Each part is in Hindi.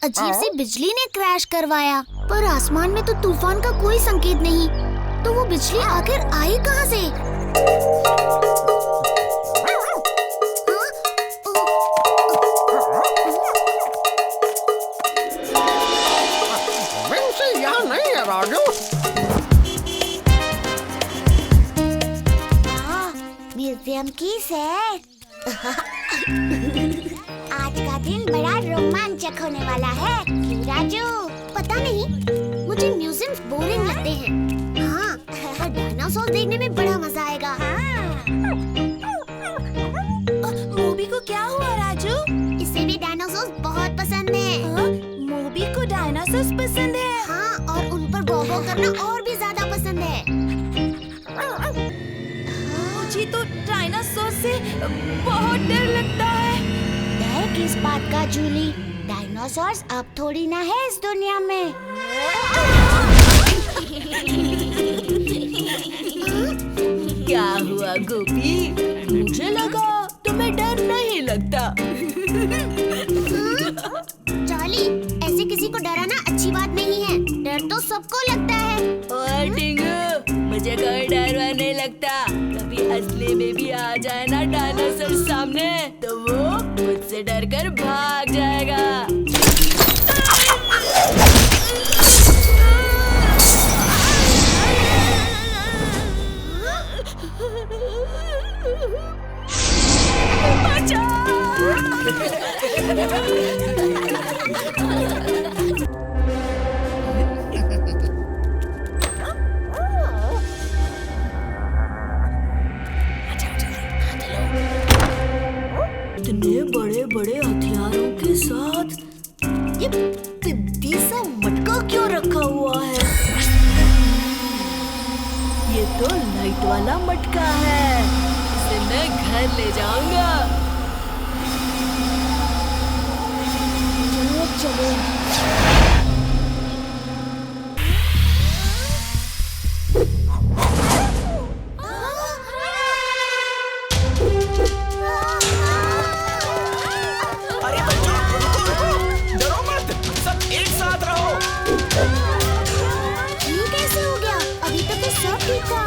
अजीब सी बिजली ने क्रैश करवाया, पर आसमान में तो तूफान का कोई संकेत नहीं। तो वो बिजली आखिर आई कहाँ से? यहाँ नहीं है राजू। म्यूजियम की सैर। आज का दिन बड़ा रोमांचक होने वाला है। क्यों राजू? पता नहीं, मुझे म्यूजियम्स बोरिंग लगते हैं। हाँ, पर डायनासोर देखने में बड़ा मजा आएगा। मोबी को क्या हुआ राजू? इसे भी डायनासोर बहुत पसंद है। मोबी को डायनासोर पसंद है? हाँ, और उन पर बॉबो करना और भी ज्यादा पसंद है। मुझे तो डायनासोर से बहुत डर लगता है। डर किस बात का जूली? डायनासोर्स अब थोड़ी ना है इस दुनिया में। क्या हुआ गोपी? मुझे लगा तुम्हें डर नहीं लगता। चार्ली, ऐसे किसी को डराना अच्छी बात नहीं है। डर तो सबको लगता है। और टिंगू, मुझे कोई डर नहीं लगता। कभी असली में भी आ जाए ना डायनासोर सामने, तो वो मुझसे डर कर भाग जाएगा। इतने बड़े-बड़े हथियारों के साथ ये पिद्दी सा मटका क्यों रखा हुआ है? ये तो लाइट वाला मटका है। इसे मैं घर ले जाऊंगा। चलो। अरे बच्चों, रुको, डरो मत, सब एक साथ रहो। ये कैसे हो गया? अभी तक तो सब ठीक था।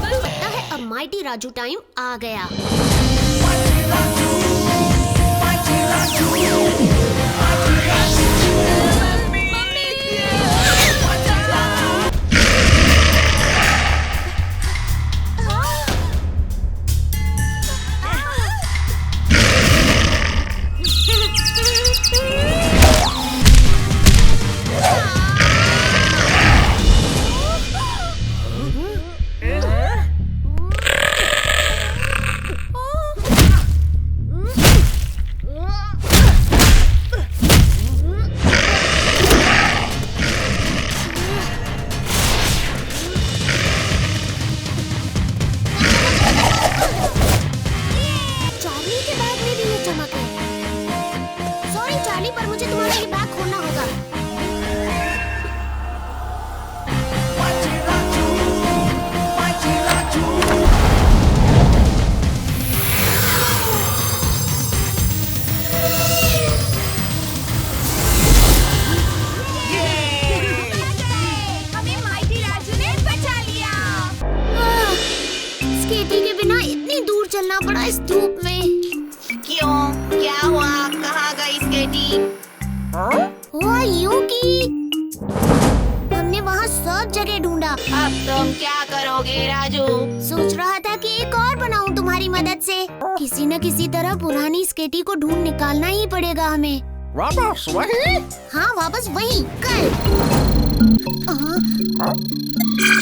लगता है अब माइटी राजू टाइम आ गया। पर मुझे तुम्हारा ये बैग खोलना होगा। हमें माइटी राजू ने बचा लिया। स्केटी के बिना इतनी दूर चलना पड़ा इस धूप में। क्यों? क्या हुआ? कहाँ गई स्केटी? हुआ यूं कि हमने वहाँ सब जगह ढूंढा। अब तुम क्या करोगे राजू? सोच रहा था कि एक और बनाऊं तुम्हारी मदद से। किसी न किसी तरह पुरानी स्केटी को ढूंढ निकालना ही पड़ेगा हमें। वापस वही? हाँ, वापस वही कल।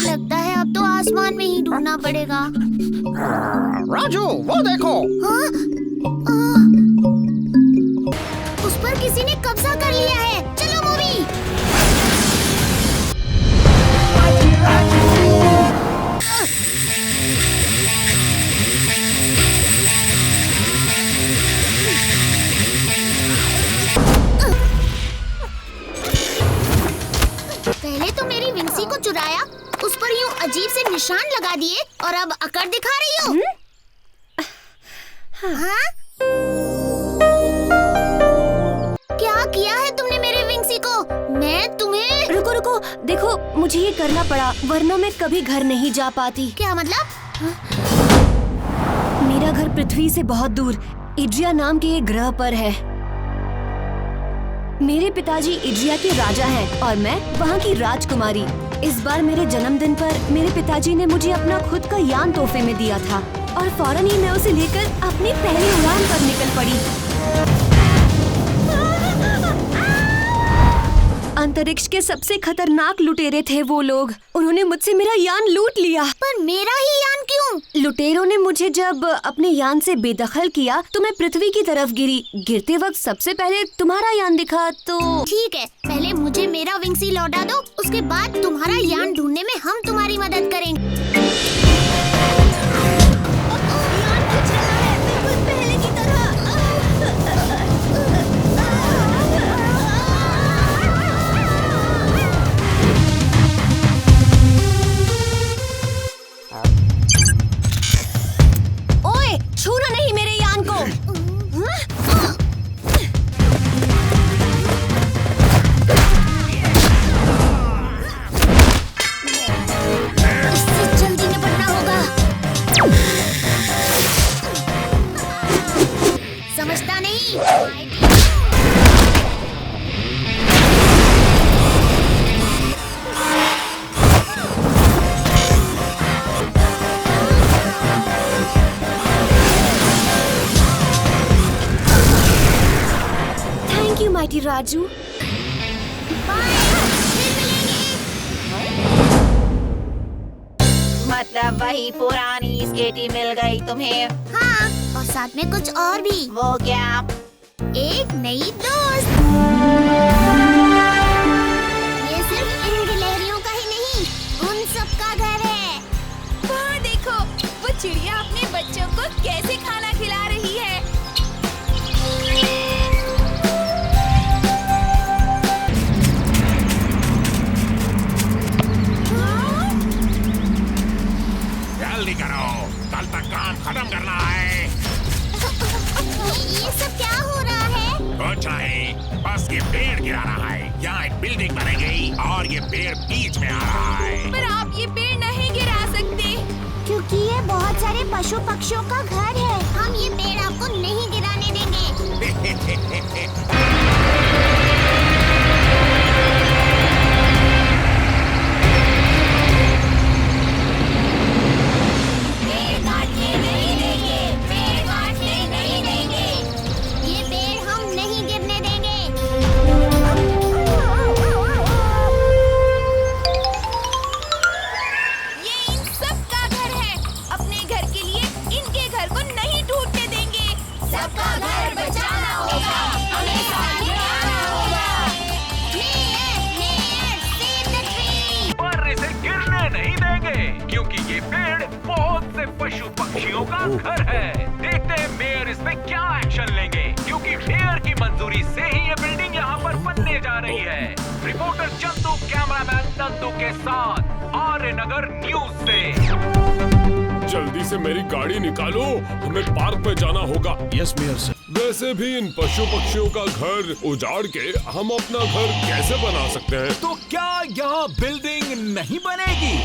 लगता है अब तो आसमान में ही ढूंढना पड़ेगा। राजू, वो देखो। हाँ? उस पर किसी ने कब्जा कर लिया है। चलो मूवी। पहले तो मेरी विंसी को चुराया, उस पर यूं लगा दिए और अब अकड़ दिखा रही हो? हाँ? क्या किया है तुमने मेरे विंग्सी को? मैं तुम्हें... रुको रुको, देखो मुझे ये करना पड़ा, वरना मैं कभी घर नहीं जा पाती। क्या मतलब? मेरा घर पृथ्वी से बहुत दूर इड्रिया नाम के एक ग्रह पर है। मेरे पिताजी इड्रिया के राजा हैं और मैं वहाँ की राजकुमारी। इस बार मेरे जन्मदिन पर मेरे पिताजी ने मुझे अपना खुद का यान तोहफे में दिया था और फौरन ही मैं उसे लेकर अपनी पहली उड़ान पर निकल पड़ी। अंतरिक्ष के सबसे खतरनाक लुटेरे थे वो लोग। उन्होंने मुझसे मेरा यान लूट लिया। पर मेरा ही यान क्यों? लुटेरों ने मुझे जब अपने यान से बेदखल किया तो मैं पृथ्वी की तरफ गिरी। गिरते वक्त सबसे पहले तुम्हारा यान दिखा तो... ठीक है, पहले मुझे मेरा विंग्सी लौटा दो, उसके बाद तुम्हारा यान ढूंढने में हम तुम्हारी मदद करेंगे। छूना नहीं मेरे यान को। इससे जल्दी निपटना होगा। समझता नहीं? माइटी राजू। मतलब वही पुरानी स्केटी मिल गई तुम्हें? हाँ, और साथ में कुछ और भी। वो क्या? एक नई दोस्त। ये सिर्फ इन गिलहरियों का ही नहीं, उन सब का घर है। वहाँ देखो, वो चिड़िया अपने बच्चों को कैसे खाना खिला रही है। जल्दी करो, कल तक काम खत्म करना है। ये सब क्या हो रहा है? कुछ नहीं, बस ये पेड़ गिरा रहा है। यहाँ एक बिल्डिंग बनेगी और ये पेड़ बीच में आ रहा है। पर आप ये पेड़ नहीं गिरा सकते, क्योंकि ये बहुत सारे पशु पक्षियों का घर है। हम ये पेड़ आपको नहीं गिराने देंगे। पशु पक्षियों का घर है। देखते हैं मेयर इसमें क्या एक्शन लेंगे, क्योंकि मेयर की मंजूरी से ही ये बिल्डिंग यहाँ पर बनने जा रही है। रिपोर्टर चंदू कैमरामैन नंदू के साथ आर्यनगर न्यूज से। जल्दी से मेरी गाड़ी निकालो, हमें पार्क में जाना होगा। Yes mayor sir. वैसे भी इन पशु पक्षियों का घर उजाड़ के हम अपना घर कैसे बना सकते हैं? तो क्या यहाँ बिल्डिंग नहीं बनेगी?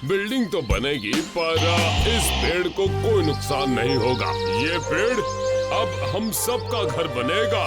बिल्डिंग तो बनेगी, पर इस पेड़ को कोई नुकसान नहीं होगा। ये पेड़ अब हम सबका घर बनेगा।